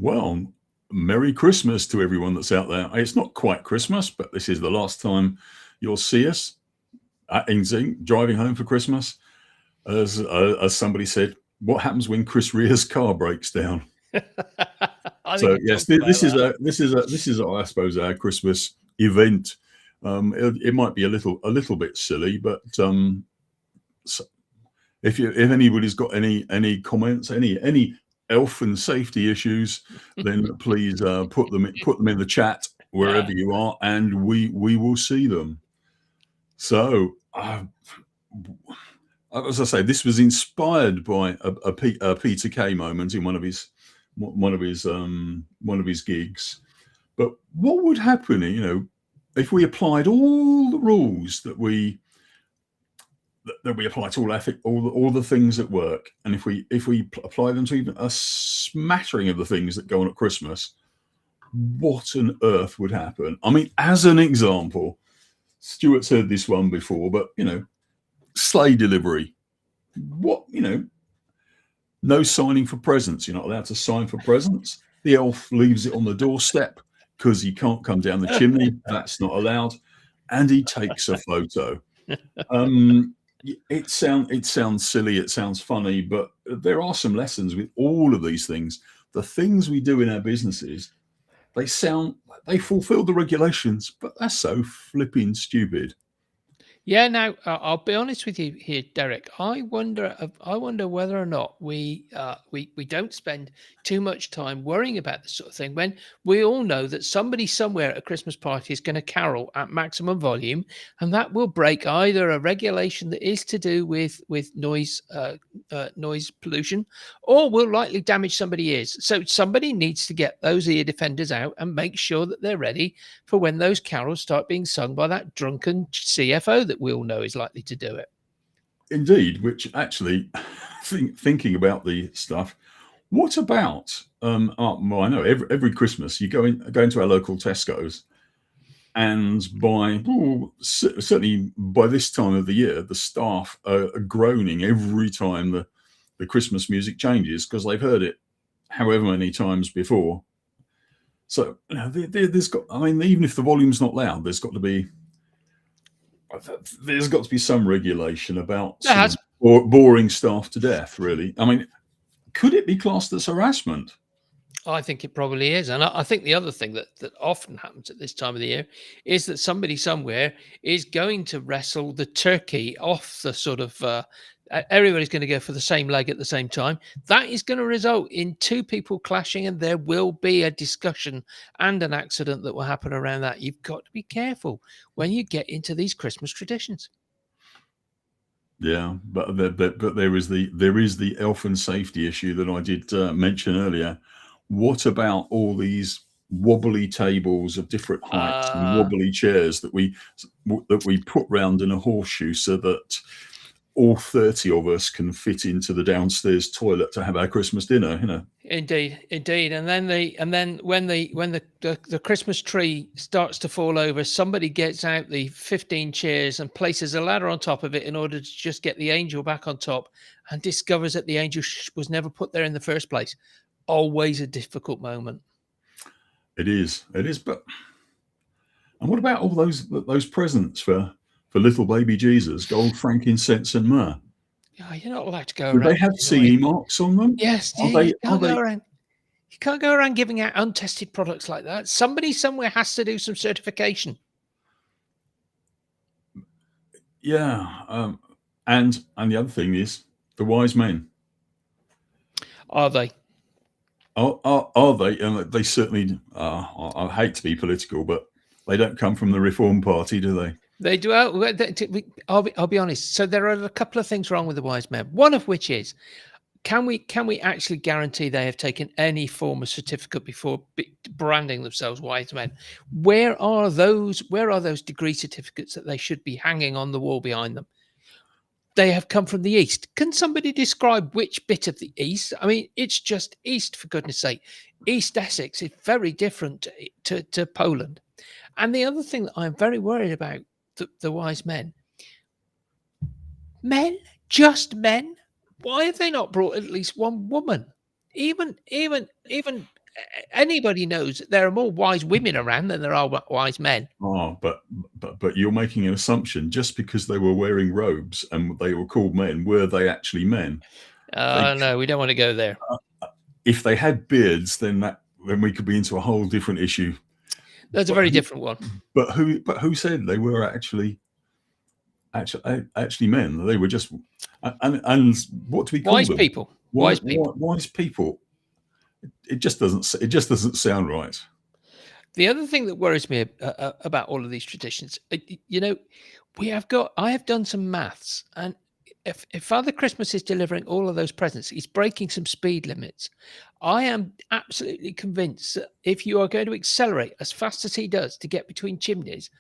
Well, Merry Christmas to everyone that's out there. It's not quite Christmas, but this is the last time you'll see us at Inzing driving home for Christmas. As somebody said, what happens when Chris Rea's car breaks down? I think So you yes, talked about that. this is I suppose our Christmas event. It might be a little bit silly, but so if anybody's got any comments, any elf and safety issues, then please put them in the chat wherever Yeah. you are, and we will see them. So, as I say, this was inspired by a Peter Kay moment in one of his gigs. But what would happen, if we applied all the rules that we apply to all the things at work, and if we apply them to even a smattering of the things that go on at Christmas, what on earth would happen? I mean, as an example, Stuart's heard this one before, but sleigh delivery. What no signing for presents. You're not allowed to sign for presents. The elf leaves it on the doorstep because he can't come down the chimney. That's not allowed, and he takes a photo. It sounds silly, it sounds funny, but there are some lessons with all of these things. The things we do in our businesses, they fulfill the regulations, but they're so flipping stupid. Yeah, now I'll be honest with you here, Derek. I wonder whether or not we don't spend too much time worrying about this sort of thing when we all know that somebody somewhere at a Christmas party is going to carol at maximum volume, and that will break either a regulation that is to do with noise pollution, or will likely damage somebody's ears. So somebody needs to get those ear defenders out and make sure that they're ready for when those carols start being sung by that drunken CFO that we all know is likely to do it. Indeed, which actually, thinking about the stuff, what about? Well, I know every Christmas you go into our local Tesco's, and certainly by this time of the year, the staff are groaning every time the Christmas music changes because they've heard it however many times before. So there's got. I mean, even if the volume's not loud, there's got to be some regulation about There sort of has boring staff to death. Really, I mean, could it be classed as harassment? I think it probably is. And I think the other thing that often happens at this time of the year is that somebody somewhere is going to wrestle the turkey off the sort of. Everybody's going to go for the same leg at the same time. That is going to result in two people clashing, and there will be a discussion and an accident that will happen around that. You've got to be careful when you get into these Christmas traditions. Yeah, but there is the health and safety issue that I did mention earlier. What about all these wobbly tables of different heights and Uh, wobbly chairs that we put round in a horseshoe so that all 30 of us can fit into the downstairs toilet to have our Christmas dinner? Indeed, indeed, and then when the Christmas tree starts to fall over, somebody gets out the 15 chairs and places a ladder on top of it in order to just get the angel back on top, and discovers that the angel was never put there in the first place. Always a difficult moment. It is. But and what about all those presents for little baby Jesus, gold, frankincense, and myrrh? Yeah, you're not allowed to go Do around they have giving away. CE marks on them? Yes, Are yeah, you they? Are can't go they? around. You can't go around giving out untested products like that. Somebody somewhere has to do some certification. Yeah. And the other thing is the wise men. Are they? Are they? And they certainly. I hate to be political, but they don't come from the Reform Party, do they? They do. I'll be honest. So there are a couple of things wrong with the wise men. One of which is, can we actually guarantee they have taken any form of certificate before branding themselves wise men? Where are those? Where are those degree certificates that they should be hanging on the wall behind them? They have come from the east. Can somebody describe which bit of the east? I mean, it's just east, for goodness sake. East Essex is very different to Poland. And the other thing that I'm very worried about the wise men, just men. Why have they not brought at least one woman? Even Anybody knows that there are more wise women around than there are wise men. Oh, but you're making an assumption. Just because they were wearing robes and they were called men, were they actually men? They, No, we don't want to go there. if they had beards, then we could be into a whole different issue. That's a very different one. But who said they were actually men? They were just and what do we call Wise them? people. Wise people. Wise people. It just doesn't sound right. The other thing that worries me about all of these traditions, you know, I have done some maths, and if Father Christmas is delivering all of those presents, he's breaking some speed limits. I am absolutely convinced that if you are going to accelerate as fast as he does to get between chimneys,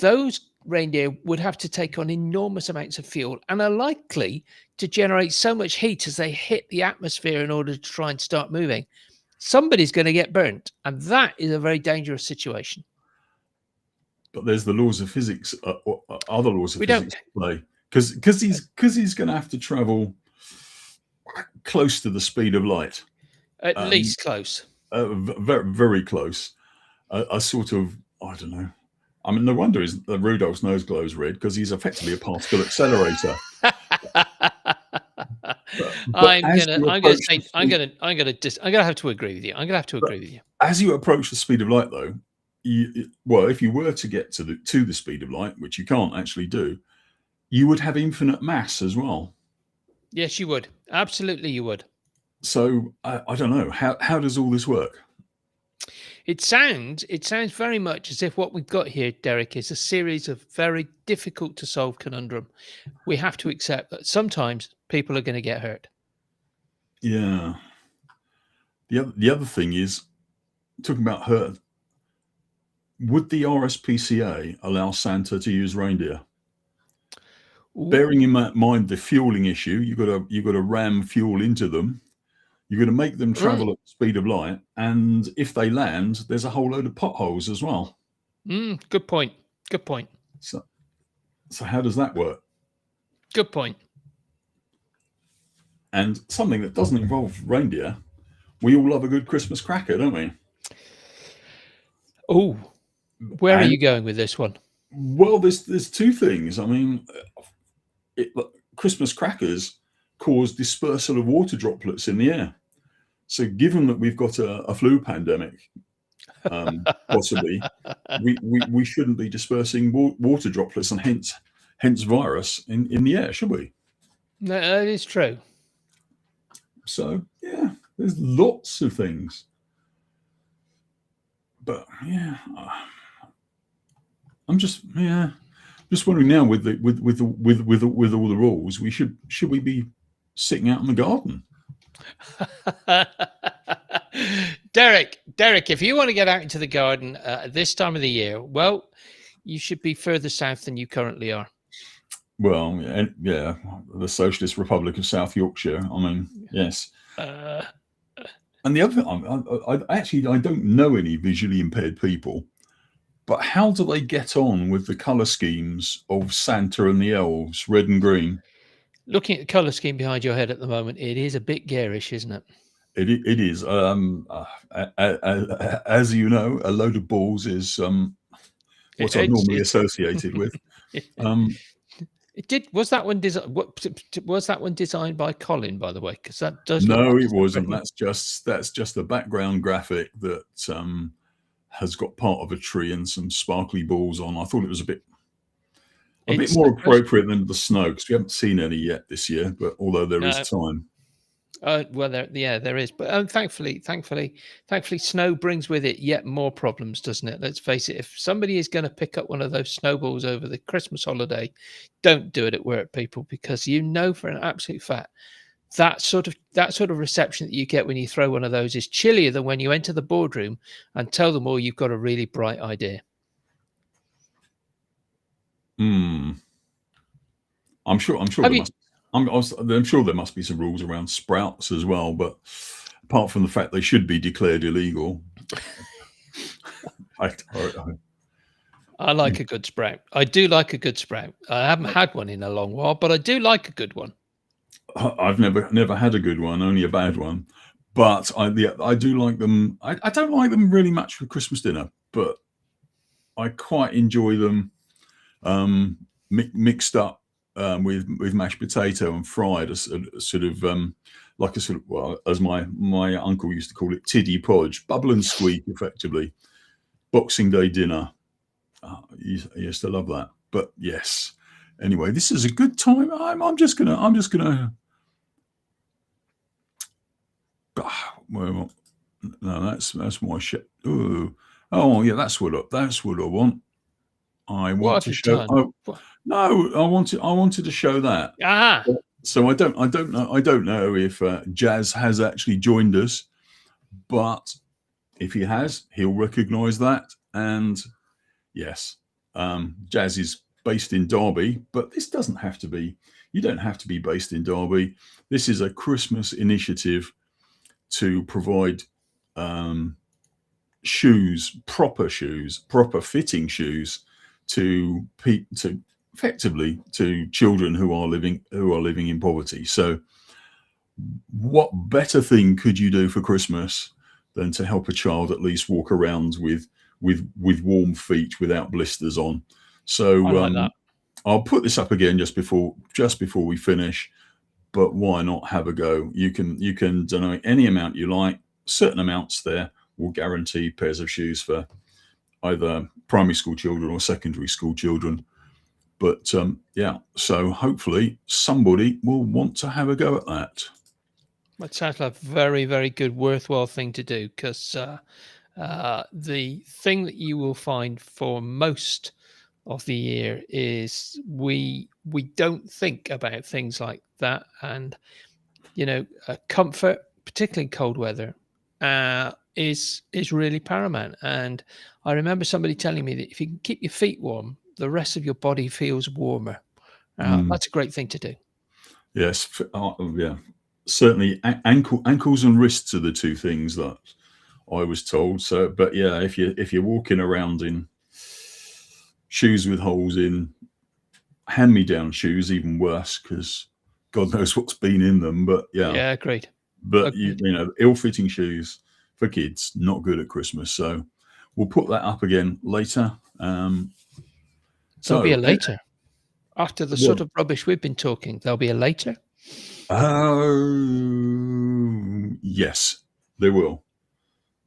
those reindeer would have to take on enormous amounts of fuel and are likely to generate so much heat as they hit the atmosphere in order to try and start moving. Somebody's going to get burnt, and that is a very dangerous situation. But there's the laws of physics, or other laws of We physics at play, because he's going to have to travel close to the speed of light, At least close. very, very close. A sort of, I don't know. I mean, no wonder Rudolph's nose glows red, because he's effectively a particle accelerator. I'm gonna have to agree with you. I'm gonna have to agree with you. As you approach the speed of light, though, if you were to get to the speed of light, which you can't actually do, you would have infinite mass as well. Yes, you would. Absolutely, you would. So I don't know, how does all this work? It sounds very much as if what we've got here, Derek, is a series of very difficult to solve conundrum. We have to accept that sometimes people are going to get hurt. Yeah. The other thing is, talking about hurt, would the RSPCA allow Santa to use reindeer? Ooh. Bearing in mind the fueling issue, you've got to ram fuel into them. You're going to make them travel at the speed of light, and if they land, there's a whole load of potholes as well. Good point. Good point. So how does that work? Good point. And something that doesn't involve reindeer, we all love a good Christmas cracker, don't we? Oh, where are you going with this one? Well, there's two things. I mean, Christmas crackers cause dispersal of water droplets in the air. So given that we've got a flu pandemic, possibly, we shouldn't be dispersing water droplets and hence virus in the air, should we? No, that is true. So yeah, there's lots of things. But yeah, I'm just wondering now with all the rules, should we be sitting out in the garden? Derek, if you want to get out into the garden at this time of the year, well, you should be further south than you currently are. Well, yeah, the Socialist Republic of South Yorkshire. I mean, yes. And the other thing, I don't know any visually impaired people, but how do they get on with the colour schemes of Santa and the elves, red and green? Looking at the colour scheme behind your head at the moment, it is a bit garish, isn't it? It is. As you know, a load of balls is what I'm normally associated with. Was that one designed by Colin, by the way? Because that does. No, it wasn't. That's just a background graphic that has got part of a tree and some sparkly balls on. I thought it was a bit more appropriate than the snow, because we haven't seen any yet this year. But although there is time. Well, there is, but thankfully, snow brings with it yet more problems, doesn't it? Let's face it. If somebody is going to pick up one of those snowballs over the Christmas holiday, don't do it at work, people, because you know for an absolute fact that sort of reception that you get when you throw one of those is chillier than when you enter the boardroom and tell them all you've got a really bright idea. I'm sure I'm sure there must be some rules around sprouts as well, but apart from the fact they should be declared illegal. I like a good sprout. I do like a good sprout. I haven't had one in a long while, but I do like a good one. I've never had a good one, only a bad one. but I do like them. I don't like them really much for Christmas dinner, but I quite enjoy them mixed up with mashed potato and fried, as a sort of like a sort of, well, as my uncle used to call it, tiddy podge, bubble and squeak, effectively. Boxing Day dinner. I used to love that. But yes. Anyway, this is a good time. I'm just gonna. Well, no, that's my shit. Oh yeah, that's what I want. I What want have to you show. done? Oh no, I wanted to show that. Ah, So I don't know if Jazz has actually joined us, but if he has, he'll recognise that. And yes, Jazz is based in Derby, but this doesn't have to be. You don't have to be based in Derby. This is a Christmas initiative to provide shoes, proper fitting shoes to effectively to children who are living in poverty. So, what better thing could you do for Christmas than to help a child at least walk around with warm feet without blisters on? So, I like that. I'll put this up again just before we finish. But why not have a go? You can donate any amount you like. Certain amounts there will guarantee pairs of shoes for either primary school children or secondary school children. But yeah, so hopefully somebody will want to have a go at that. That sounds like a very, very good, worthwhile thing to do, because the thing that you will find for most of the year is we don't think about things like that, and comfort, particularly in cold weather, is really paramount. And I remember somebody telling me that if you can keep your feet warm, the rest of your body feels warmer. That's a great thing to do. Yes, yeah, certainly. Ankles and wrists are the two things that I was told. So, but yeah, if you're walking around in shoes with holes in, hand-me-down shoes, even worse, because God knows what's been in them. But yeah, Yeah, agreed. but Agreed. ill-fitting shoes for kids, not good at Christmas. So we'll put that up again later. There'll be a So later. After the well, sort of rubbish we've been talking, there'll be a later. yes, there will.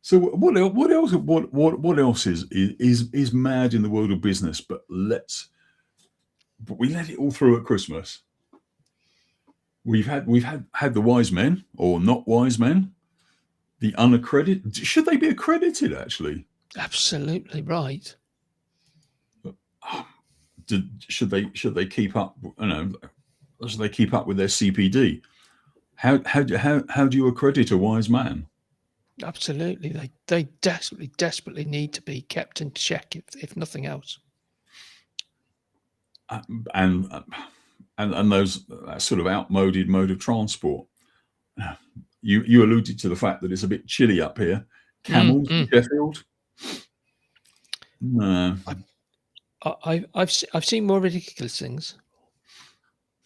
So what else? What else is mad in the world of business? But we let it all through at Christmas. We've had the wise men, or not wise men, the unaccredited. Should they be accredited? Actually, Absolutely right. should they keep up? Should they keep up with their CPD? How do you accredit a wise man? Absolutely. They desperately need to be kept in check, if nothing else. And those sort of outmoded mode of transport. You alluded to the fact that it's a bit chilly up here. Camels in Sheffield. No. I've seen more ridiculous things.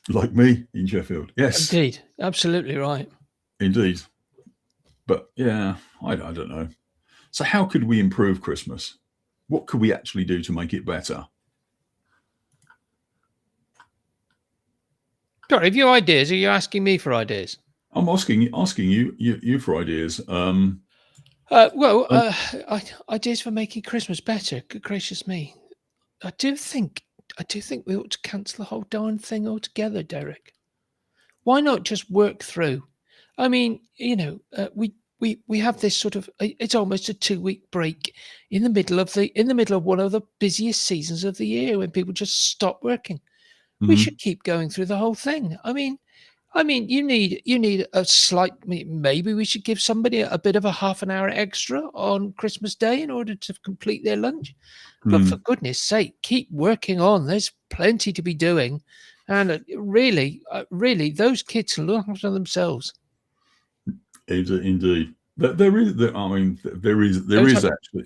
Like me in Sheffield. Yes, Indeed, absolutely right. indeed. But yeah, I don't know. So how could we improve Christmas? What could we actually do to make it better? Sorry, have you ideas? Are you asking me for ideas? I'm asking you for ideas. Ideas for making Christmas better. Good gracious me! I do think we ought to cancel the whole darn thing altogether, Derek. Why not just work through? I mean, we have this sort of, it's almost a 2-week break in the middle of one of the busiest seasons of the year, when people just stop working. We should keep going through the whole thing. I mean, you need a slight. Maybe we should give somebody a bit of a half an hour extra on Christmas Day in order to complete their lunch. But for goodness sake, keep working on. There's plenty to be doing, and really, those kids can look after themselves. Indeed. There is actually,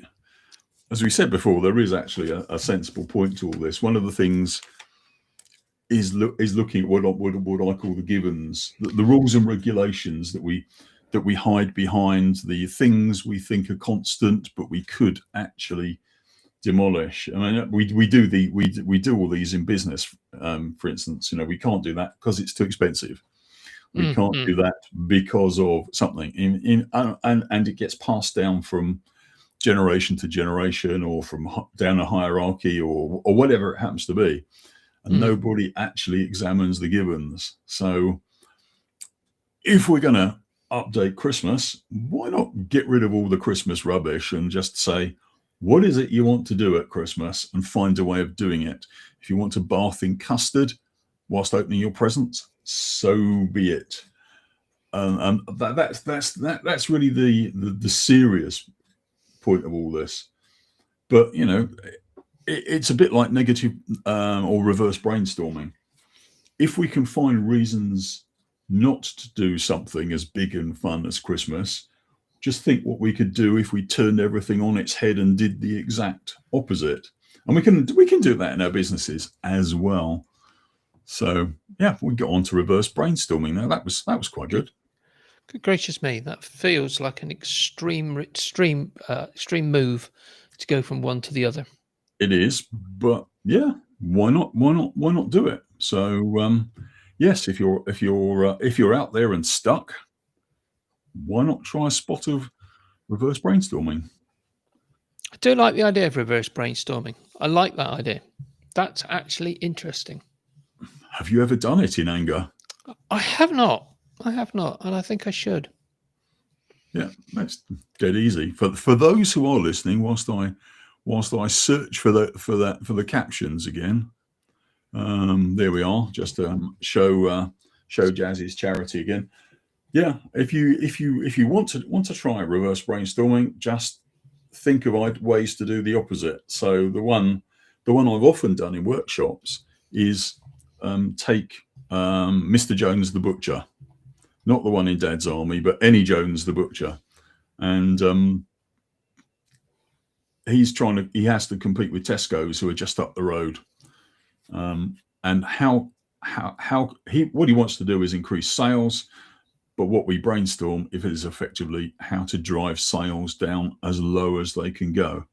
as we said before, there is actually a sensible point to all this. One of the things is looking at what I call the givens, the rules and regulations that we that we hide behind the things we think are constant, but we could actually demolish. I mean, we do all these in business. For instance, we can't do that because it's too expensive. We can't do that because of something and it gets passed down from generation to generation, or from down a hierarchy, or whatever it happens to be, and nobody actually examines the givens. So if we're going to update Christmas, why not get rid of all the Christmas rubbish and just say, what is it you want to do at Christmas, and find a way of doing it? If you want to bath in custard whilst opening your presents, so be it. And that's really the serious point of all this. But it's a bit like negative or reverse brainstorming. If we can find reasons not to do something as big and fun as Christmas, just think what we could do if we turned everything on its head and did the exact opposite. And we can do that in our businesses as well. So yeah, we got on to reverse brainstorming now. That was quite good. Good gracious me, that feels like an extreme move to go from one to the other. It is, but yeah, why not do it? So yes, if you're out there and stuck, why not try a spot of reverse brainstorming? I do like the idea of reverse brainstorming. I like that idea. That's actually interesting. Have you ever done it in anger? I have not, and I think I should. Yeah, that's dead easy. For those who are listening, whilst I search for the captions again, there we are. Just to show Jazz's charity again. Yeah, if you want to try reverse brainstorming, just think of ways to do the opposite. So the one I've often done in workshops is take Mr. Jones the Butcher, not the one in Dad's Army, but any Jones the Butcher, and he has to compete with Tesco's, who are just up the road, and what he wants to do is increase sales. But what we brainstorm if it is effectively how to drive sales down as low as they can go.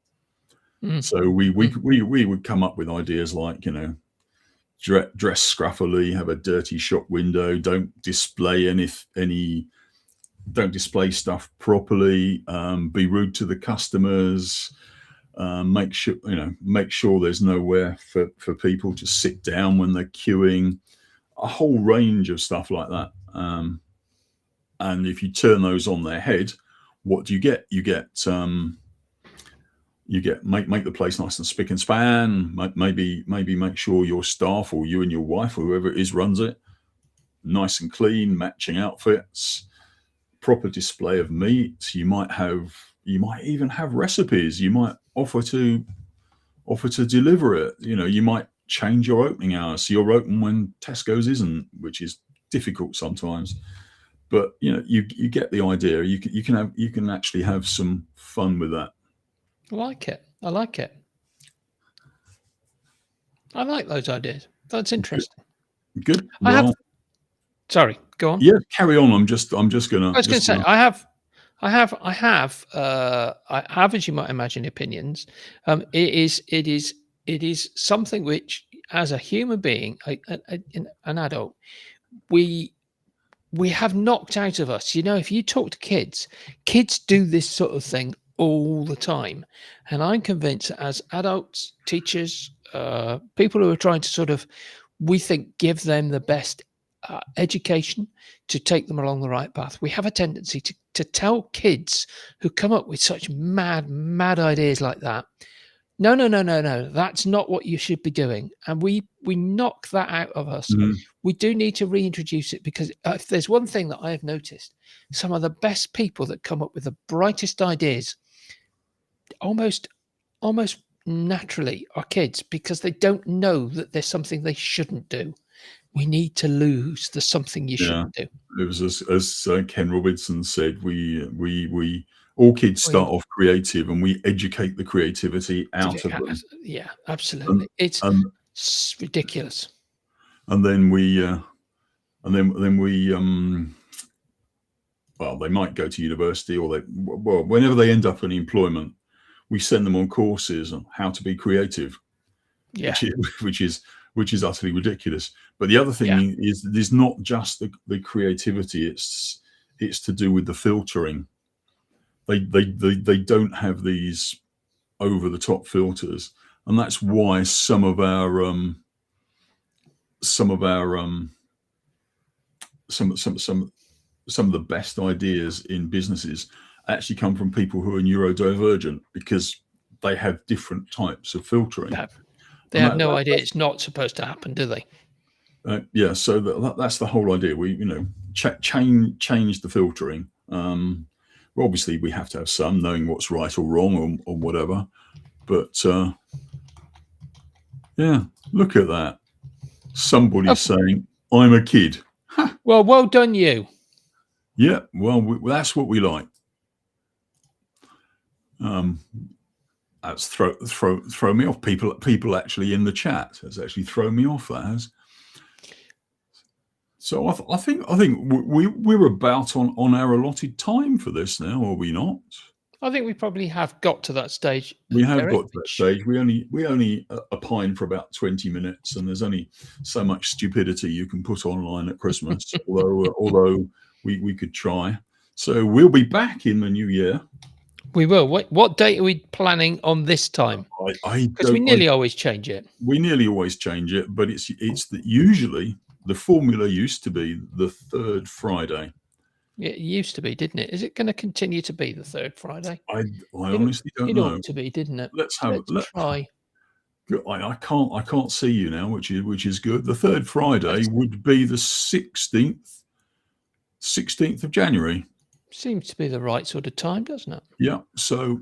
So we would come up with ideas like, dress scruffily, have a dirty shop window, don't display don't display stuff properly, be rude to the customers, make sure there's nowhere for people to sit down when they're queuing, a whole range of stuff like that. And if you turn those on their head, what do you get? You get make the place nice and spick and span. Maybe make sure your staff, or you and your wife, or whoever it is runs it, nice and clean, matching outfits, proper display of meats. You might even have recipes. You might offer to deliver it. You might change your opening hours so you're open when Tesco's isn't, which is difficult sometimes. But you get the idea. You can actually have some fun with that. I like it. I like those ideas. That's interesting. Good. Sorry, go on. Yeah, carry on. I'm just gonna. I was going to say I have, as you might imagine, opinions. It is something which, as a human being, an adult, we have knocked out of us. If you talk to kids do this sort of thing all the time. And I'm convinced that as adults, teachers, people who are trying to sort of, we think, give them the best education to take them along the right path, we have a tendency to tell kids who come up with such mad ideas like that, no, that's not what you should be doing. And we knock that out of us. We do need to reintroduce it, because if there's one thing that I have noticed, some of the best people that come up with the brightest ideas almost naturally are kids, because they don't know that there's something they shouldn't do. We need to lose the something you shouldn't do. It was as Ken Robinson said, we all kids start off creative, and we educate the creativity out of them. Yeah, absolutely. It's ridiculous. And then we well, they might go to university, or whenever they end up in employment, we send them on courses on how to be creative, Yeah. which is utterly ridiculous. But the other thing is, there's not just the creativity; it's to do with the filtering. They don't have these over the top filters, and that's why some of the best ideas in businesses actually come from people who are neurodivergent, because they have different types of filtering. They have no idea it's not supposed to happen, do they? Yeah, so that's the whole idea. We, change the filtering. Well, obviously, we have to have some knowing what's right or wrong, or whatever. But yeah, look at that. Somebody's saying, "I'm a kid." Well, well done, you. Yeah, well, that's what we like. That's throw me off. People actually in the chat has actually thrown me off. That has. So I think we're about on our allotted time for this now, are we not? I think we probably have got to that stage. We have got to that stage. We only opine for about 20 minutes, and there's only so much stupidity you can put online at Christmas. although we could try. So we'll be back in the new year. We will. What date are we planning on this time? Because we nearly always change it. We nearly always change it, but it's that usually the formula used to be the third Friday. It used to be, didn't it? Is it going to continue to be the third Friday? I honestly don't know. It ought to be, didn't it? Let's try. I can't see you now, which is good. The third Friday would be the 16th of January. Seems to be the right sort of time, doesn't it? Yeah. So,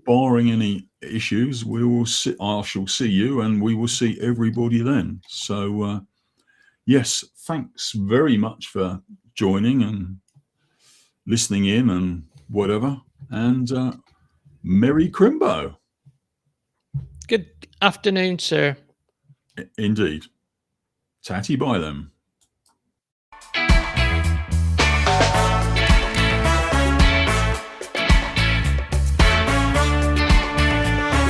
barring any issues, I shall see you, and we will see everybody then. So, yes, thanks very much for joining and listening in and whatever. And Merry Crimbo. Good afternoon, sir. Indeed. Tatty by them.